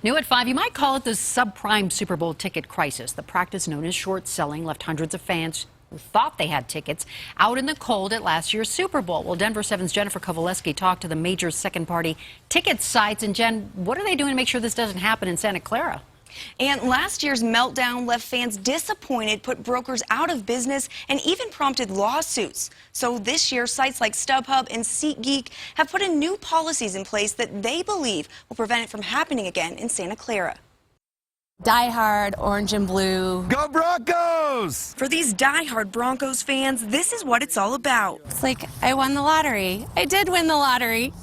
New at 5, you might call it the subprime Super Bowl ticket crisis. The practice known as short selling left hundreds of fans who thought they had tickets out in the cold at last year's Super Bowl. Well, Denver 7's Jennifer Kovaleski talked to the major second-party ticket sites. And Jen, what are they doing to make sure this doesn't happen in Santa Clara? And last year's meltdown left fans disappointed, put brokers out of business, and even prompted lawsuits. So this year, sites like StubHub and SeatGeek have put in new policies in place that they believe will prevent it from happening again in Santa Clara. Die-hard, orange and blue. Go Broncos! For these die-hard Broncos fans, this is what it's all about. It's like, I won the lottery. I did win the lottery.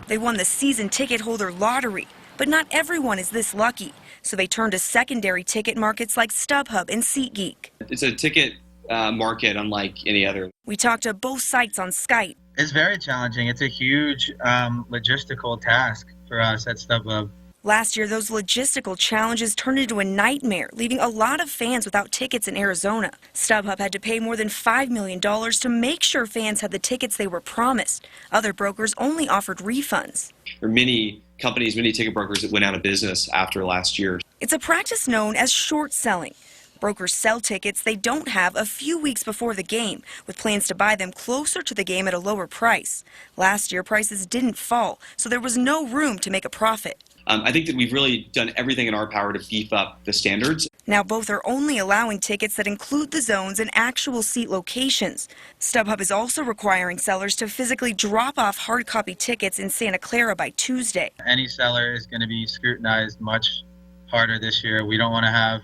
They won the season ticket holder lottery. But not everyone is this lucky, so they turn to secondary ticket markets like StubHub and SeatGeek. It's a ticket market unlike any other. We talked to both sites on Skype. It's very challenging. It's a huge logistical task for us at StubHub. Last year, those logistical challenges turned into a nightmare, leaving a lot of fans without tickets in Arizona. StubHub had to pay more than $5 million to make sure fans had the tickets they were promised. Other brokers only offered refunds. There are many companies, many ticket brokers that went out of business after last year. It's a practice known as short selling. Brokers sell tickets they don't have a few weeks before the game, with plans to buy them closer to the game at a lower price. Last year, prices didn't fall, so there was no room to make a profit. I think that we've really done everything in our power to beef up the standards. Now both are only allowing tickets that include the zones and actual seat locations. StubHub is also requiring sellers to physically drop off hard copy tickets in Santa Clara by Tuesday. Any seller is going to be scrutinized much harder this year. We don't want to have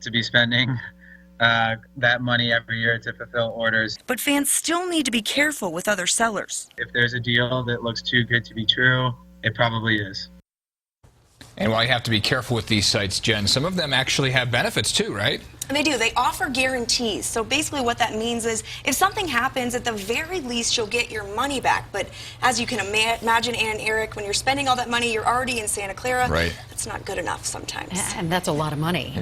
to be spending that money every year to fulfill orders. But fans still need to be careful with other sellers. If there's a deal that looks too good to be true, it probably is. And while you have to be careful with these sites, Jen, some of them actually have benefits too, right? They do. They offer guarantees. So basically what that means is if something happens, at the very least, you'll get your money back. But as you can imagine, Ann and Eric, when you're spending all that money, you're already in Santa Clara. Right. That's not good enough sometimes. And that's a lot of money.